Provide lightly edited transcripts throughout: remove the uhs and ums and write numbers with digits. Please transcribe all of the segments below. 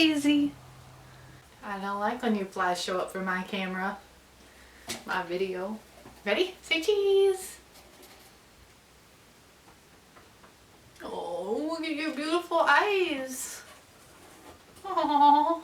Daisy. I don't like when you flies show up for my camera, my video. Ready? Say cheese. Oh, look at your beautiful eyes. Aww.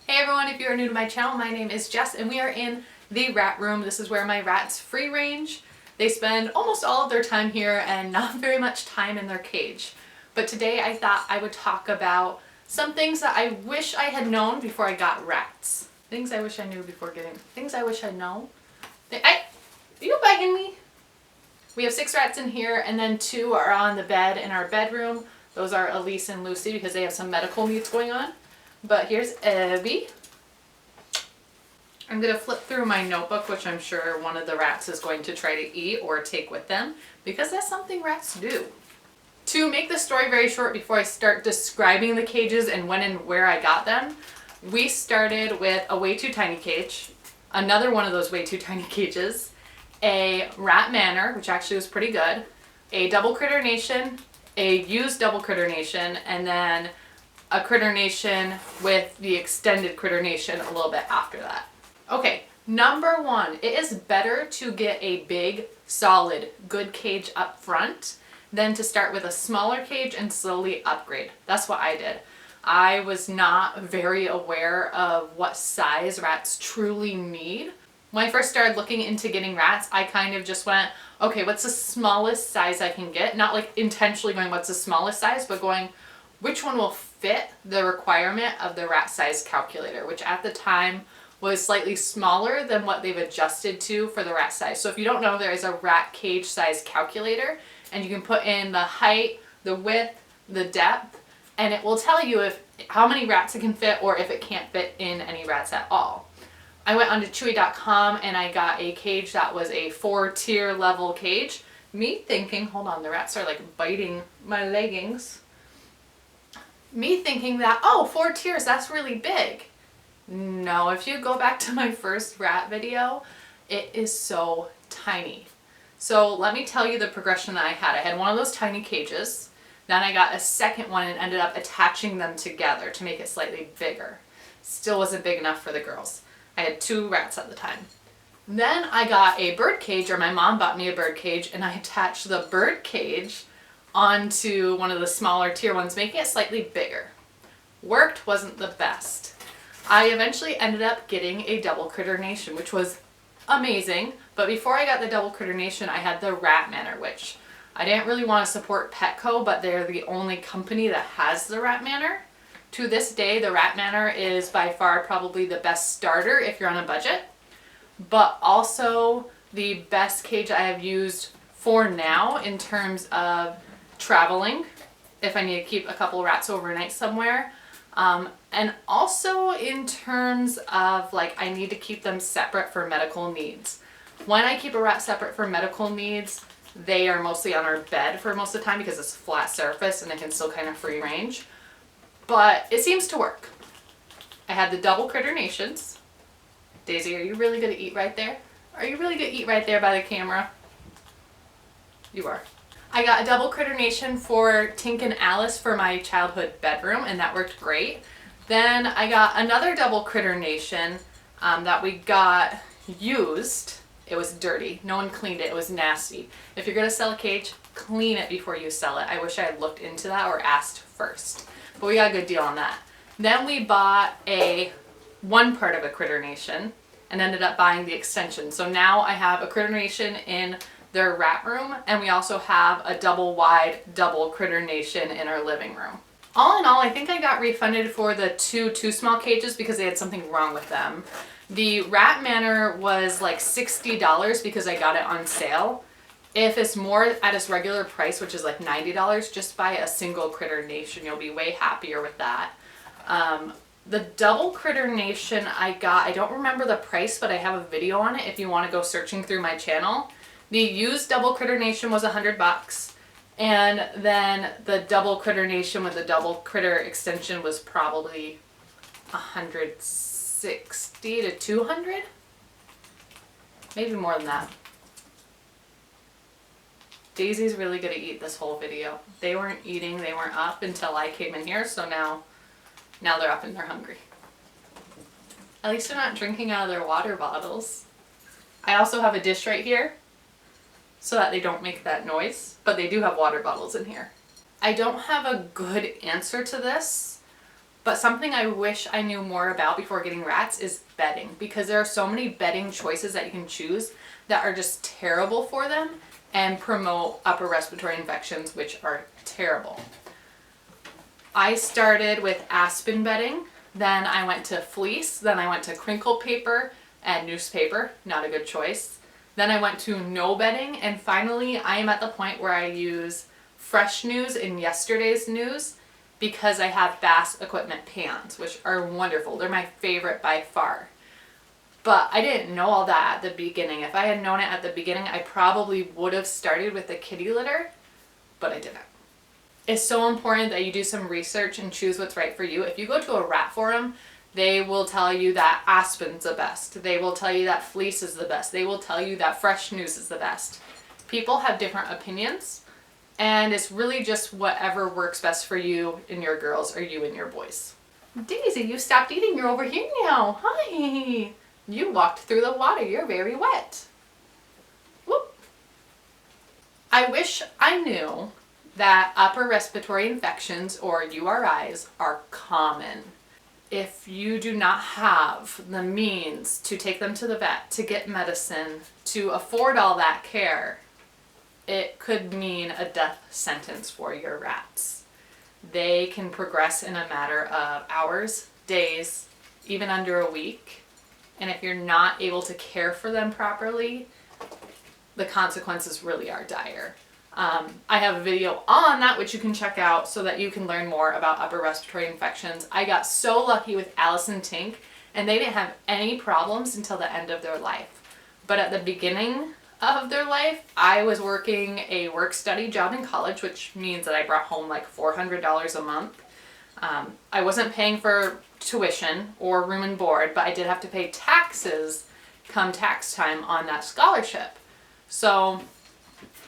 Hey everyone, if you are new to my channel, my name is Jess and we are in the rat room. This is where my rats free range. They spend almost all of their time here and not very much time in their cage. But today I thought I would talk about some things that I wish I had known before I got rats. Things I wish I knew before getting, things I wish I'd known. Are you begging me? We have 6 rats in here and then 2 are on the bed in our bedroom. Those are Elise and Lucy because they have some medical needs going on. But here's Evie. I'm going to flip through my notebook, which I'm sure one of the rats is going to try to eat or take with them, because that's something rats do. To make the story very short before I start describing the cages and when and where I got them, we started with a way too tiny cage, another one of those way too tiny cages, a rat manor, which actually was pretty good, a double critter nation, a used double critter nation, and then a critter nation with the extended critter nation a little bit after that. Okay, number 1, it is better to get a big, solid, good cage up front than to start with a smaller cage and slowly upgrade. That's what I did. I was not very aware of what size rats truly need. When I first started looking into getting rats, I kind of just went, okay, what's the smallest size I can get? Not like intentionally going, what's the smallest size, but going, which one will fit the requirement of the rat size calculator, which at the time was slightly smaller than what they've adjusted to for the rat size. So if you don't know, there is a rat cage size calculator and you can put in the height, the width, the depth, and it will tell you how many rats it can fit or if it can't fit in any rats at all. I went onto chewy.com and I got a cage that was a 4-tier level cage. Me thinking, hold on, the rats are like biting my leggings. Me thinking that, oh, 4 tiers, that's really big. No, if you go back to my first rat video, it is so tiny. So let me tell you the progression that I had. I had one of those tiny cages. Then I got a second one and ended up attaching them together to make it slightly bigger. Still wasn't big enough for the girls. I had 2 rats at the time. Then I got a bird cage, or my mom bought me a bird cage, and I attached the bird cage onto one of the smaller tier ones, making it slightly bigger. Worked, wasn't the best. I eventually ended up getting a double critter nation, which was amazing. But before I got the double critter nation, I had the rat manor, which I didn't really want to support Petco, but they're the only company that has the rat manor. To this day, the rat manor is by far probably the best starter if you're on a budget, but also the best cage I have used for now in terms of traveling, if I need to keep a couple rats overnight somewhere. And also in terms of like, I need to keep them separate for medical needs. When I keep a rat separate for medical needs, they are mostly on our bed for most of the time because it's a flat surface and they can still kind of free range. But it seems to work. I had the double critter nations. Daisy, are you really going to eat right there? Are you really going to eat right there by the camera? You are. I got a double critter nation for Tink and Alice for my childhood bedroom, and that worked great. Then I got another double critter nation that we got used. It was dirty. No one cleaned it. It was nasty. If you're going to sell a cage, clean it before you sell it. I wish I had looked into that or asked first. But we got a good deal on that. Then we bought one part of a critter nation and ended up buying the extension. So now I have a critter nation in their rat room, and we also have a double wide double critter nation in our living room. All in all, I think I got refunded for the two too small cages because they had something wrong with them. The rat manor was like $60 because I got it on sale. If it's more at its regular price, which is like $90, just buy a single critter nation. You'll be way happier with that. The double critter nation I got, I don't remember the price, but I have a video on it if you want to go searching through my channel. The used double critter nation was $100, and then the double critter nation with the double critter extension was probably $160 to $200, maybe more than that. Daisy's really gonna eat this whole video. They weren't eating, they weren't up until I came in here, so now they're up and they're hungry. At least they're not drinking out of their water bottles. I also have a dish right here so that they don't make that noise, but they do have water bottles in here. I don't have a good answer to this, but something I wish I knew more about before getting rats is bedding, because there are so many bedding choices that you can choose that are just terrible for them and promote upper respiratory infections, which are terrible. I started with aspen bedding, then I went to fleece, then I went to crinkle paper and newspaper, not a good choice. Then I went to no bedding, and finally I am at the point where I use fresh news in yesterday's news because I have Bass Equipment pans, which are wonderful. They're my favorite by far. But I didn't know all that at the beginning. If I had known it at the beginning, I probably would have started with the kitty litter, but I didn't. It's so important that you do some research and choose what's right for you. If you go to a rat forum, they will tell you that aspen's the best. They will tell you that fleece is the best. They will tell you that fresh news is the best. People have different opinions, and it's really just whatever works best for you and your girls, or you and your boys. Daisy, you stopped eating. You're over here now. Hi. You walked through the water. You're very wet. Whoop. I wish I knew that upper respiratory infections, or URIs, are common. If you do not have the means to take them to the vet, to get medicine, to afford all that care, it could mean a death sentence for your rats. They can progress in a matter of hours, days, even under a week. And if you're not able to care for them properly, the consequences really are dire. I have a video on that which you can check out so that you can learn more about upper respiratory infections. I got so lucky with Alice and Tink, and they didn't have any problems until the end of their life. But at the beginning of their life, I was working a work-study job in college, which means that I brought home like $400 a month. I wasn't paying for tuition or room and board, but I did have to pay taxes come tax time on that scholarship. So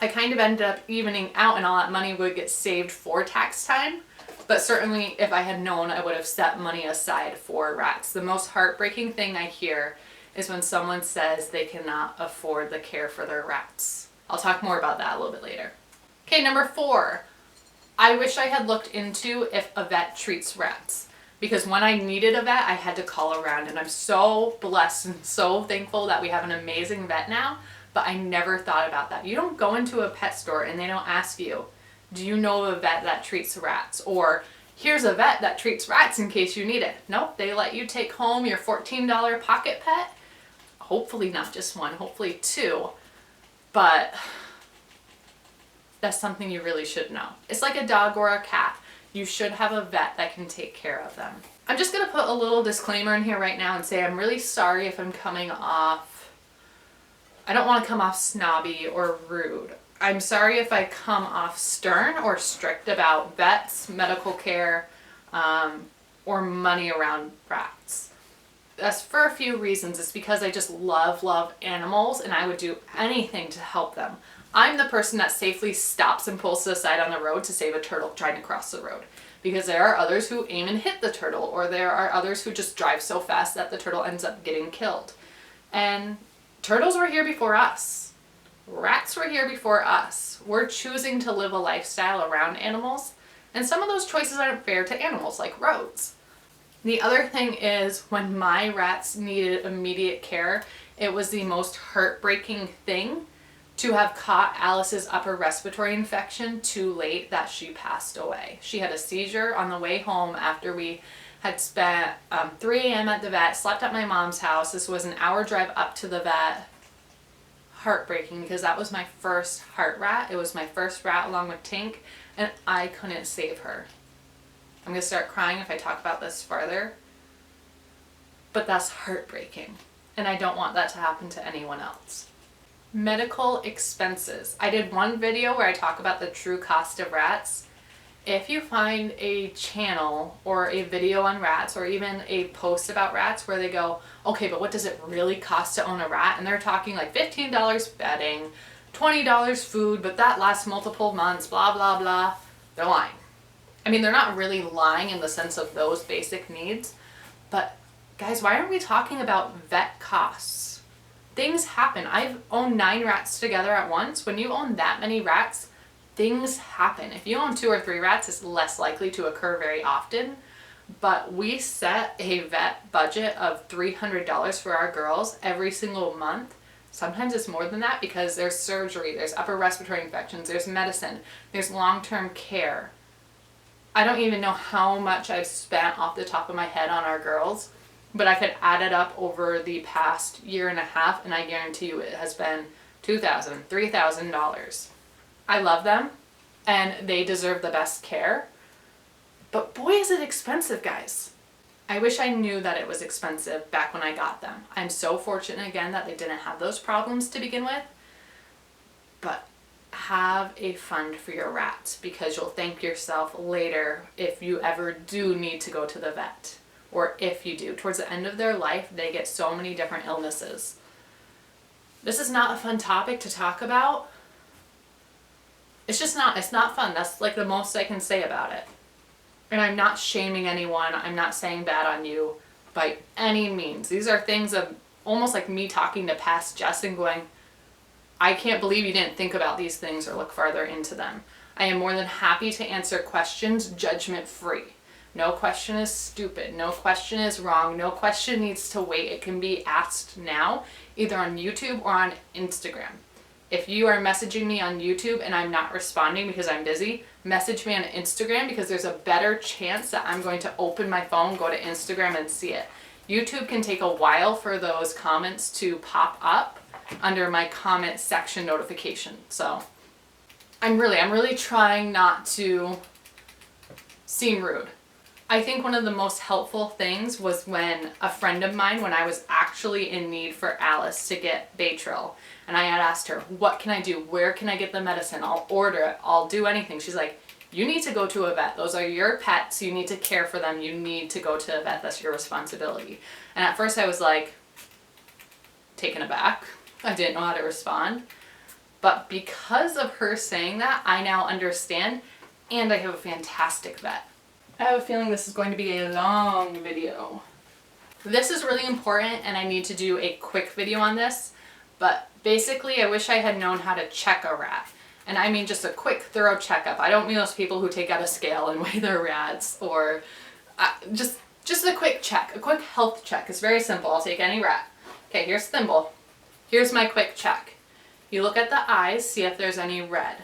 I kind of ended up evening out, and all that money would get saved for tax time. But certainly if I had known, I would have set money aside for rats. The most heartbreaking thing I hear is when someone says they cannot afford the care for their rats. I'll talk more about that a little bit later. Okay, number 4. I wish I had looked into if a vet treats rats, because when I needed a vet, I had to call around, and I'm so blessed and so thankful that we have an amazing vet now, but I never thought about that. You don't go into a pet store and they don't ask you, do you know of a vet that treats rats? Or here's a vet that treats rats in case you need it. Nope, they let you take home your $14 pocket pet. Hopefully not just one, hopefully 2, but that's something you really should know. It's like a dog or a cat. You should have a vet that can take care of them. I'm just gonna put a little disclaimer in here right now and say I'm really sorry if I'm coming off, I don't wanna come off snobby or rude. I'm sorry if I come off stern or strict about vets, medical care, or money around rats. That's for a few reasons. It's because I just love animals, and I would do anything to help them. I'm the person that safely stops and pulls to the side on the road to save a turtle trying to cross the road. Because there are others who aim and hit the turtle, or there are others who just drive so fast that the turtle ends up getting killed. And turtles were here before us. Rats were here before us. We're choosing to live a lifestyle around animals, and some of those choices aren't fair to animals, like roads. The other thing is, when my rats needed immediate care, it was the most heartbreaking thing to have caught Alice's upper respiratory infection too late that she passed away. She had a seizure on the way home after we had spent 3 a.m. at the vet, slept at my mom's house. This was an hour drive up to the vet. Heartbreaking, because that was my first heart rat. It was my first rat along with Tink, and I couldn't save her. I'm gonna start crying if I talk about this further, but that's heartbreaking, and I don't want that to happen to anyone else. Medical expenses. I did one video where I talk about the true cost of rats. If you find a channel or a video on rats, or even a post about rats where they go, okay, but what does it really cost to own a rat? And they're talking like $15 bedding, $20 food, but that lasts multiple months, blah, blah, blah. They're lying. I mean, they're not really lying in the sense of those basic needs, but guys, why aren't we talking about vet costs? Things happen. I've owned 9 rats together at once. When you own that many rats, things happen. If you own 2 or 3 rats, it's less likely to occur very often. But we set a vet budget of $300 for our girls every single month. Sometimes it's more than that because there's surgery, there's upper respiratory infections, there's medicine, there's long-term care. I don't even know how much I've spent off the top of my head on our girls, but I could add it up over the past year and a half, and I guarantee you it has been $2,000, $3,000. I love them, and they deserve the best care, but boy is it expensive, guys. I wish I knew that it was expensive back when I got them. I'm so fortunate again that they didn't have those problems to begin with, but have a fund for your rats because you'll thank yourself later if you ever do need to go to the vet, or if you do. Towards the end of their life, they get so many different illnesses. This is not a fun topic to talk about. It's not fun. That's like the most I can say about it. And I'm not shaming anyone. I'm not saying bad on you by any means. These are things of almost like me talking to past Jess and going, I can't believe you didn't think about these things or look farther into them. I am more than happy to answer questions judgment free. No question is stupid. No question is wrong. No question needs to wait. It can be asked now, either on YouTube or on Instagram. If you are messaging me on YouTube and I'm not responding because I'm busy, message me on Instagram because there's a better chance that I'm going to open my phone, go to Instagram and see it. YouTube can take a while for those comments to pop up under my comment section notification. So I'm really trying not to seem rude. I think one of the most helpful things was when a friend of mine, when I was actually in need for Alice to get Baytril, and I had asked her, what can I do? Where can I get the medicine? I'll order it. I'll do anything. She's like, you need to go to a vet. Those are your pets. You need to care for them. You need to go to a vet. That's your responsibility. And at first I was like, taken aback. I didn't know how to respond. But because of her saying that, I now understand, and I have a fantastic vet. I have a feeling this is going to be a long video. This is really important, and I need to do a quick video on this, but basically I wish I had known how to check a rat. And I mean just a quick, thorough checkup. I don't mean those people who take out a scale and weigh their rats, or just a quick check, a quick health check. It's very simple. I'll take any rat. Okay, here's Thimble. Here's my quick check. You look at the eyes, see if there's any red.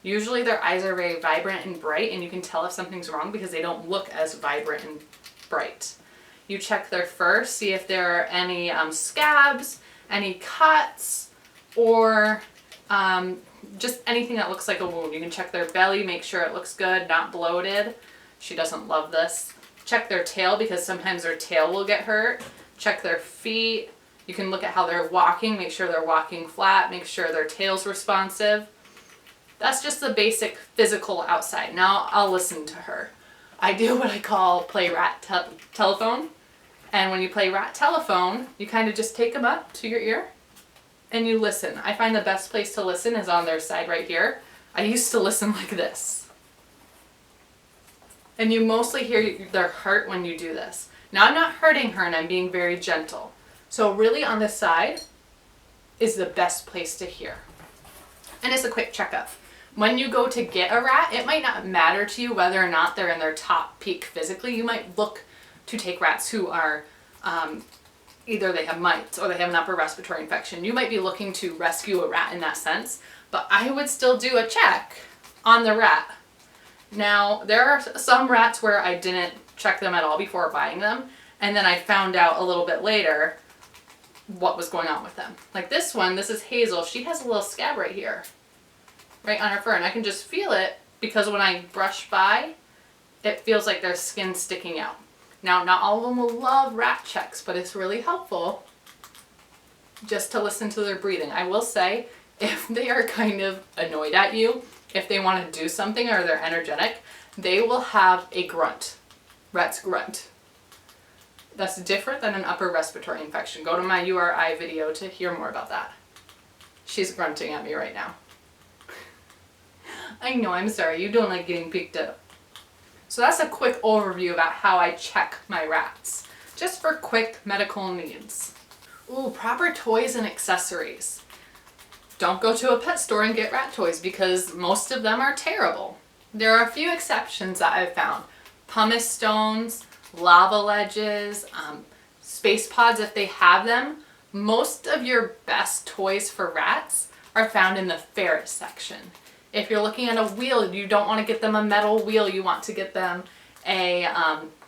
Usually their eyes are very vibrant and bright, and you can tell if something's wrong because they don't look as vibrant and bright. You check their fur, see if there are any scabs, any cuts, or just anything that looks like a wound. You can check their belly, make sure it looks good, not bloated. She doesn't love this. Check their tail because sometimes their tail will get hurt. Check their feet. You can look at how they're walking, make sure they're walking flat, make sure their tail's responsive. That's just the basic physical outside. Now I'll listen to her. I do what I call play rat telephone. And when you play rat telephone, you kind of just take them up to your ear and you listen. I find the best place to listen is on their side right here. I used to listen like this. And you mostly hear their heart when you do this. Now I'm not hurting her and I'm being very gentle. So really on this side is the best place to hear. And it's a quick checkup. When you go to get a rat, it might not matter to you whether or not they're in their top peak physically. You might look to take rats who are either they have mites or they have an upper respiratory infection. You might be looking to rescue a rat in that sense, but I would still do a check on the rat. Now, there are some rats where I didn't check them at all before buying them, and then I found out a little bit later what was going on with them. Like this one, this is Hazel. She has a little scab right here, right on her fur, and I can just feel it because when I brush by, it feels like there's skin sticking out. Now, not all of them will love rat checks, but it's really helpful just to listen to their breathing. I will say, if they are kind of annoyed at you, if they want to do something or they're energetic, they will have a grunt. Rats grunt. That's different than an upper respiratory infection. Go to my URI video to hear more about that. She's grunting at me right now. I know, I'm sorry. You don't like getting picked up. So that's a quick overview about how I check my rats, just for quick medical needs. Ooh, proper toys and accessories. Don't go to a pet store and get rat toys because most of them are terrible. There are a few exceptions that I've found. Pumice stones, lava ledges, space pods if they have them. Most of your best toys for rats are found in the ferret section. If you're looking at a wheel, you don't want to get them a metal wheel. You want to get them a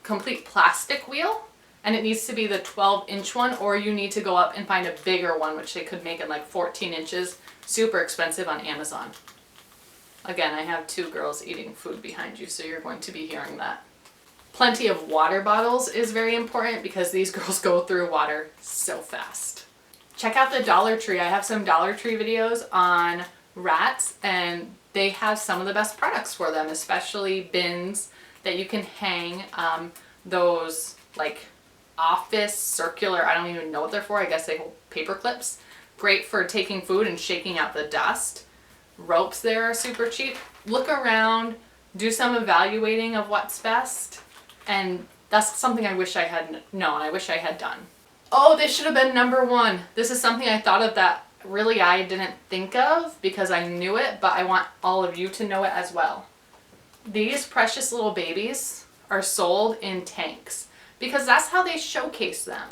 complete plastic wheel, and it needs to be the 12-inch one, or you need to go up and find a bigger one, which they could make in like 14 inches. Super expensive on Amazon. Again, I have 2 girls eating food behind you, so you're going to be hearing that. Plenty of water bottles is very important because these girls go through water so fast. Check out the Dollar Tree. I have some Dollar Tree videos on rats, and they have some of the best products for them, especially bins that you can hang those like office circular, I don't even know what they're for, I guess they hold paper clips. Great for taking food and shaking out the dust. Ropes there are super cheap. Look around, do some evaluating of what's best, and that's something I wish I had known, I wish I had done. Oh, this should have been number 1. This is something I thought of that really I didn't think of because I knew it, but I want all of you to know it as well. These precious little babies are sold in tanks because that's how they showcase them.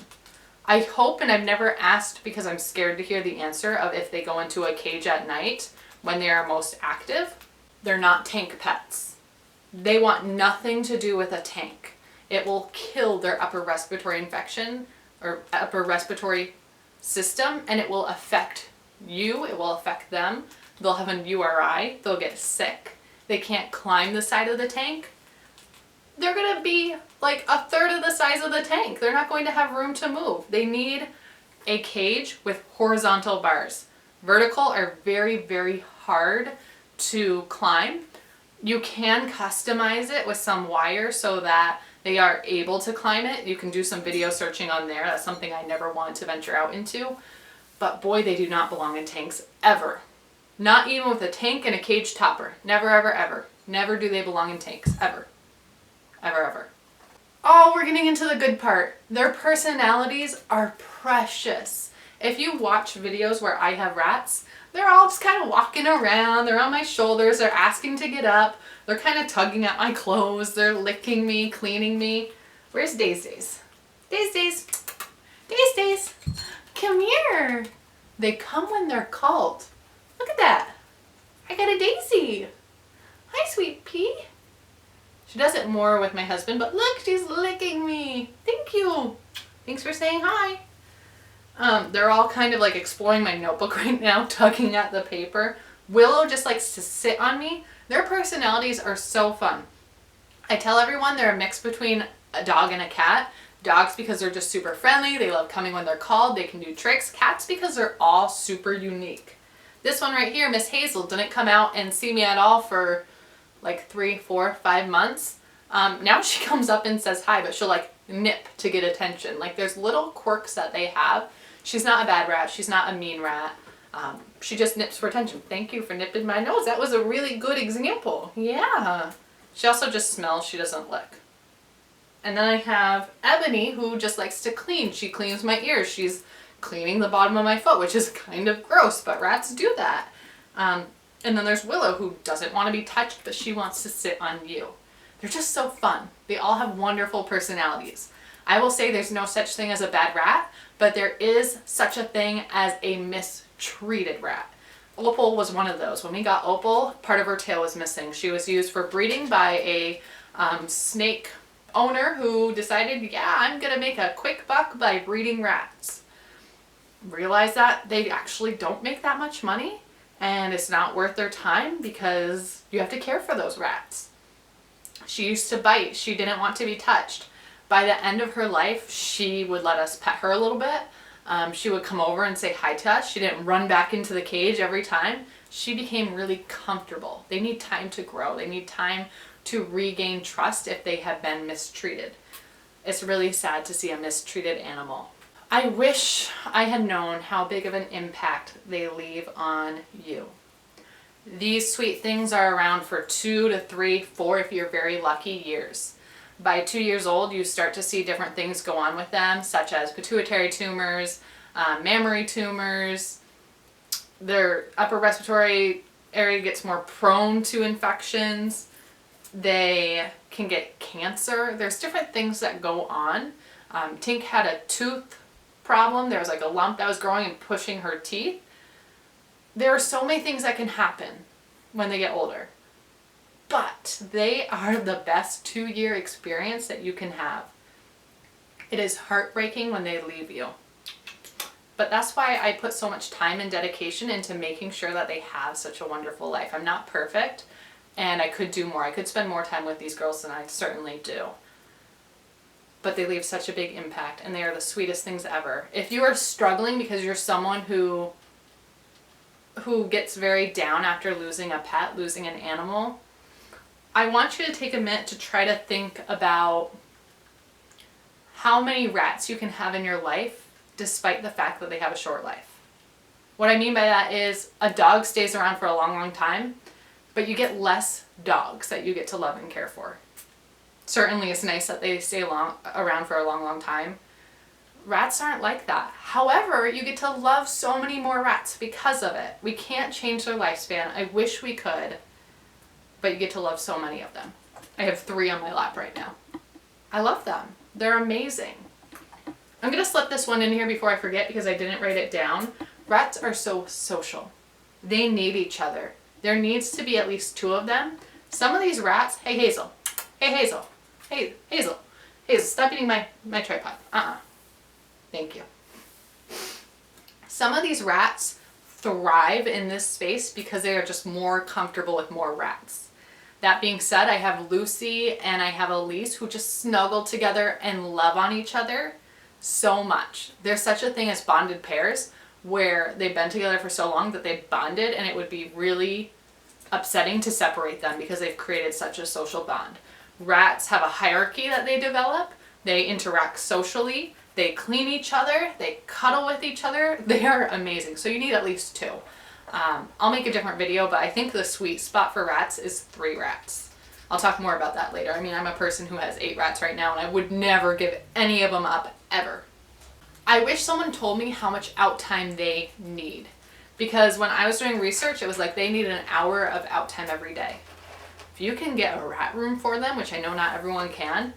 I hope, and I've never asked because I'm scared to hear the answer of if they go into a cage at night when they are most active. They're not tank pets. They want nothing to do with a tank. It will kill their upper respiratory infection or upper respiratory system, and it will affect you, it will affect them. They'll have a URI, they'll get sick, they can't climb the side of the tank. They're gonna be like a third of the size of the tank. They're not going to have room to move. They need a cage with horizontal bars. Vertical are very, very hard to climb. You can customize it with some wire so that they are able to climb it. You can do some video searching on there. That's something I never wanted to venture out into. But boy, they do not belong in tanks ever. Not even with a tank and a cage topper. Never, ever, ever. Never do they belong in tanks. Ever. Ever, ever. Oh, we're getting into the good part. Their personalities are precious. If you watch videos where I have rats, they're all just kind of walking around. They're on my shoulders. They're asking to get up. They're kind of tugging at my clothes. They're licking me, cleaning me. Where's Days Days? Days Days. Days Days. Come here. They come when they're called. Look at that. I got a Daisy. Hi, sweet pea. She does it more with my husband, but look, she's licking me. Thank you. Thanks for saying hi. They're all kind of like exploring my notebook right now, tugging at the paper. Willow just likes to sit on me. Their personalities are so fun. I tell everyone they're a mix between a dog and a cat. Dogs because they're just super friendly. They love coming when they're called. They can do tricks. Cats because they're all super unique. This one right here, Miss Hazel, didn't come out and see me at all for like 3, 4, 5 months. Now she comes up and says hi, but she'll like nip to get attention. Like there's little quirks that they have. She's not a bad rat. She's not a mean rat. She just nips for attention. Thank you for nipping my nose. That was a really good example. Yeah. She also just smells. She doesn't lick. And then I have Ebony, who just likes to clean. She cleans my ears. She's cleaning the bottom of my foot, which is kind of gross, but rats do that. And then there's Willow, who doesn't want to be touched, but she wants to sit on you. They're just so fun. They all have wonderful personalities. I will say there's no such thing as a bad rat, but there is such a thing as a mistreated rat. Opal was one of those. When we got Opal, part of her tail was missing. She was used for breeding by a snake owner who decided, yeah, I'm gonna make a quick buck by breeding rats. Realize that they actually don't make that much money and it's not worth their time because you have to care for those rats. She used to bite. She didn't want to be touched. By the end of her life, she would let us pet her a little bit. She would come over and say hi to us. She didn't run back into the cage every time. She became really comfortable. They need time to grow. They need time to regain trust if they have been mistreated. It's really sad to see a mistreated animal. I wish I had known how big of an impact they leave on you. These sweet things are around for 2 to 3, 4 if you're very lucky years. By 2 years old, you start to see different things go on with them, such as pituitary tumors, mammary tumors. Their upper respiratory area gets more prone to infections. They can get cancer. There's different things that go on. Tink had a tooth problem. There was like a lump that was growing and pushing her teeth. There are so many things that can happen when they get older. But they are the best 2-year experience that you can have. It is heartbreaking when they leave you. But that's why I put so much time and dedication into making sure that they have such a wonderful life. I'm not perfect, and I could do more. I could spend more time with these girls than I certainly do. But they leave such a big impact, and they are the sweetest things ever. If you are struggling because you're someone who gets very down after losing a pet, losing an animal, I want you to take a minute to try to think about how many rats you can have in your life despite the fact that they have a short life. What I mean by that is a dog stays around for a long, long time, but you get less dogs that you get to love and care for. Certainly it's nice that they stay around for a long, long time. Rats aren't like that. However, you get to love so many more rats because of it. We can't change their lifespan. I wish we could, but you get to love so many of them. I have 3 on my lap right now. I love them. They're amazing. I'm gonna slip this one in here before I forget because I didn't write it down. Rats are so social. They need each other. There needs to be at least 2 of them. Some of these rats, hey Hazel, hey Hazel, hey Hazel, Hazel, stop eating my tripod. Thank you. Some of these rats thrive in this space because they are just more comfortable with more rats. That being said, I have Lucy and I have Elise who just snuggle together and love on each other so much. There's such a thing as bonded pairs where they've been together for so long that they bonded, and it would be really upsetting to separate them because they've created such a social bond. Rats have a hierarchy that they develop. They interact socially. They clean each other. They cuddle with each other. They are amazing. So you need at least 2. I'll make a different video, but I think the sweet spot for rats is 3 rats. I'll talk more about that later. I mean, I'm a person who has 8 rats right now, and I would never give any of them up, ever. I wish someone told me how much out time they need. Because when I was doing research, it was like they need an hour of out time every day. If you can get a rat room for them, which I know not everyone can,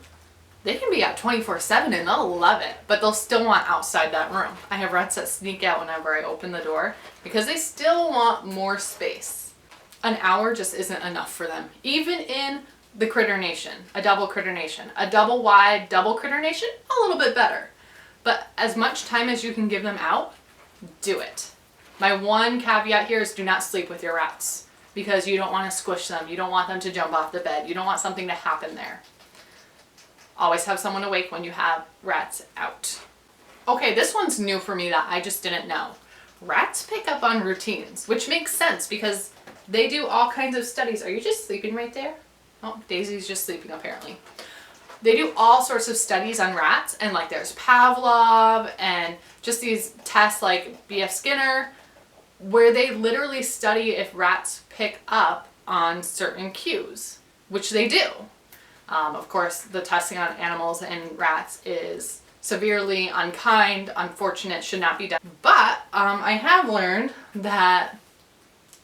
they can be out 24/7 and they'll love it, but they'll still want outside that room. I have rats that sneak out whenever I open the door because they still want more space. An hour just isn't enough for them. Even in the critter nation, a double critter nation, a double wide double critter nation, a little bit better. But as much time as you can give them out, do it. My one caveat here is do not sleep with your rats because you don't want to squish them. You don't want them to jump off the bed. You don't want something to happen there. Always have someone awake when you have rats out. Okay, this one's new for me that I just didn't know. Rats pick up on routines, which makes sense because they do all kinds of studies. Are you just sleeping right there? Oh, Daisy's just sleeping apparently. They do all sorts of studies on rats, and like there's Pavlov and just these tests like B.F. Skinner where they literally study if rats pick up on certain cues, which they do. Of course, the testing on animals and rats is severely unkind, unfortunate, should not be done. But I have learned that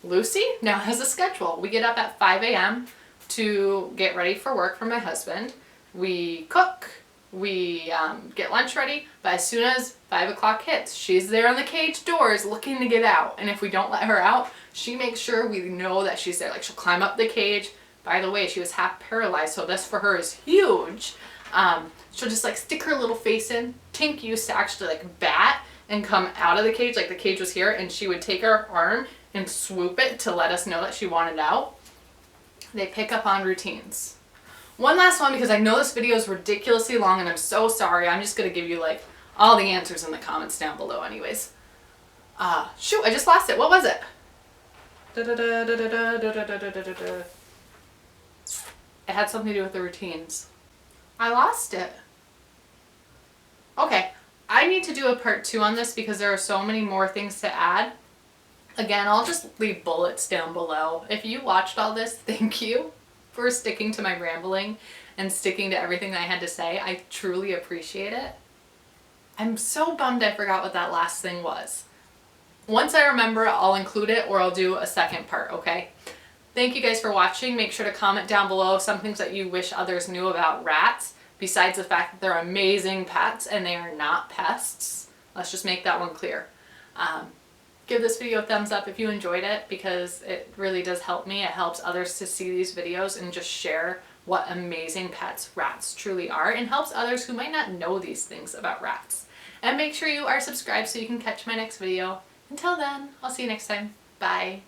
Lucy now has a schedule. We get up at 5 a.m. to get ready for work for my husband. We cook, we get lunch ready, but as soon as 5 o'clock hits, she's there on the cage doors looking to get out. And if we don't let her out, she makes sure we know that she's there. Like she'll climb up the cage. By the way, she was half paralyzed, so this for her is huge. She'll just like stick her little face in. Tink used to actually like bat and come out of the cage, like the cage was here, and she would take her arm and swoop it to let us know that she wanted out. They pick up on routines. One last one, because I know this video is ridiculously long and I'm so sorry. I'm just going to give you like all the answers in the comments down below anyways. Shoot, I just lost it. What was it? It had something to do with the routines. I lost it. Okay, I need to do a part 2 on this because there are so many more things to add. Again, I'll just leave bullets down below. If you watched all this, thank you for sticking to my rambling and sticking to everything that I had to say. I truly appreciate it. I'm so bummed I forgot what that last thing was. Once I remember, I'll include it or I'll do a second part, okay? Thank you guys for watching. Make sure to comment down below some things that you wish others knew about rats, besides the fact that they're amazing pets and they are not pests. Let's just make that one clear. Give this video a thumbs up if you enjoyed it, because it really does help me. It helps others to see these videos and just share what amazing pets rats truly are, and helps others who might not know these things about rats. And make sure you are subscribed so you can catch my next video. Until then, I'll see you next time. Bye.